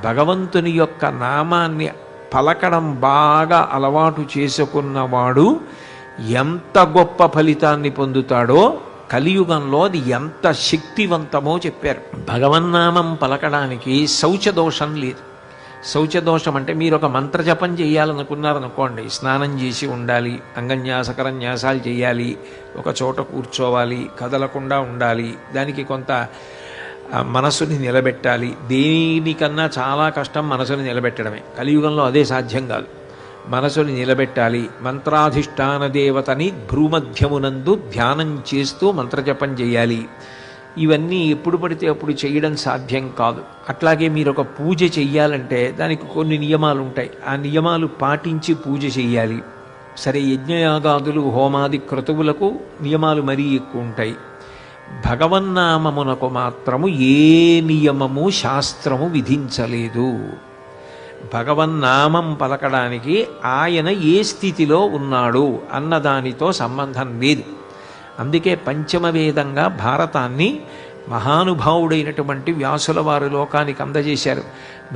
భగవంతుని యొక్క నామాన్ని పలకడం బాగా అలవాటు చేసుకున్నవాడు ఎంత గొప్ప ఫలితాన్ని పొందుతాడో కలియుగంలో అది ఎంత శక్తివంతమో చెప్పారు. భగవన్నామం పలకడానికి శౌచదోషం లేదు. శౌచదోషం అంటే మీరు ఒక మంత్రజపం చేయాలనుకున్నారనుకోండి, స్నానం చేసి ఉండాలి, అంగన్యాసకరన్యాసాలు చేయాలి, ఒక చోట కూర్చోవాలి, కదలకుండా ఉండాలి, దానికి కొంత మనసుని నిలబెట్టాలి. దేనికన్నా చాలా కష్టం మనసుని నిలబెట్టడమే. కలియుగంలో అదే సాధ్యం కాదు. మనసుని నిలబెట్టాలి. మంత్రాధిష్టాన దేవతని భ్రూమధ్యమునందు ధ్యానం చేస్తూ మంత్రజపం చేయాలి. ఇవన్నీ ఎప్పుడు పడితే అప్పుడు చేయడం సాధ్యం కాదు. అట్లాగే మీరు ఒక పూజ చెయ్యాలంటే దానికి కొన్ని నియమాలు ఉంటాయి. ఆ నియమాలు పాటించి పూజ చెయ్యాలి. సరే, యజ్ఞయాగాదులు హోమాది క్రతువులకు నియమాలు మరీ ఎక్కువ ఉంటాయి. భగవన్నామమునకు మాత్రము ఏ నియమము శాస్త్రము విధించలేదు. భగవన్నామం పలకడానికి ఆయన ఏ స్థితిలో ఉన్నాడు అన్నదానితో సంబంధం లేదు. అందుకే పంచమ వేదంగా భారతాన్ని మహానుభావుడైనటువంటి వ్యాసుల వారు లోకానికి అందజేశారు.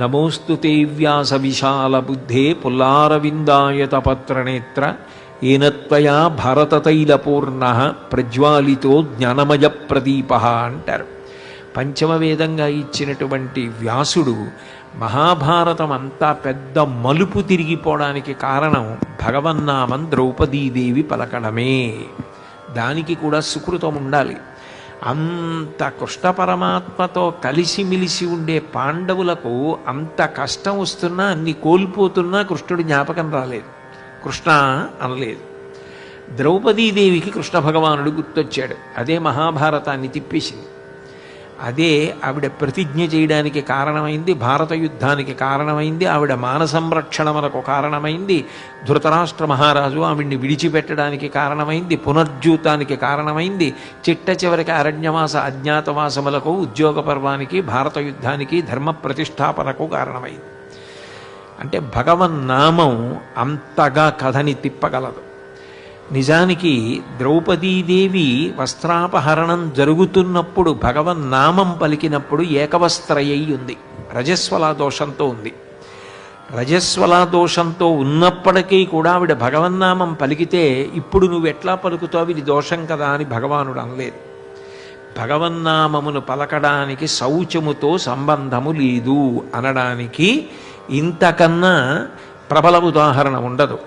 నమోస్తుతే వ్యాస విశాల బుద్ధే పుల్లారవిందాయత పత్రనేత్ర ఏనత్వయా భారతతైలపూర్ణ ప్రజ్వాలితో జ్ఞానమయ ప్రదీప అంటారు. పంచమ వేదంగా ఇచ్చినటువంటి వ్యాసుడు మహాభారతం అంతా పెద్ద మలుపు తిరిగిపోవడానికి కారణం భగవన్నామం ద్రౌపదీదేవి పలకడమే. దానికి కూడా సుకృతం ఉండాలి. అంత కృష్ణ పరమాత్మతో కలిసిమిలిసి ఉండే పాండవులకు అంత కష్టం వస్తున్నా, అన్ని కోల్పోతున్నా కృష్ణుడి జ్ఞాపకం రాలేదు, కృష్ణ అనలేదు. ద్రౌపదీదేవికి కృష్ణ భగవానుడు గుర్తొచ్చాడు. అదే మహాభారతాన్ని తిప్పేసింది. అదే ఆవిడ ప్రతిజ్ఞ చేయడానికి కారణమైంది, భారత యుద్ధానికి కారణమైంది, ఆవిడ మాన సంరక్షణములకు కారణమైంది, ధృతరాష్ట్ర మహారాజు ఆవిడ్ని విడిచిపెట్టడానికి కారణమైంది, పునర్జూతానికి కారణమైంది, చిట్ట చివరికి అరణ్యవాస అజ్ఞాతవాసములకు, ఉద్యోగ పర్వానికి, భారత యుద్ధానికి, ధర్మ ప్రతిష్టాపనకు కారణమైంది. అంటే భగవన్నామం అంతగా కథని తిప్పగలదు. నిజానికి ద్రౌపదీదేవి వస్త్రాపహరణం జరుగుతున్నప్పుడు భగవన్నామం పలికినప్పుడు ఏకవస్త్రయ్యి ఉంది, రజస్వలా దోషంతో ఉంది. రజస్వలా దోషంతో ఉన్నప్పటికీ కూడా ఆవిడ భగవన్నామం పలికితే ఇప్పుడు నువ్వు ఎట్లా పలుకుతావు, ఇది దోషం కదా అని భగవానుడు అనలేదు. భగవన్నామమును పలకడానికి శౌచముతో సంబంధము లేదు అనడానికి ఇంతకన్నా ప్రబల ఉదాహరణ ఉండదు.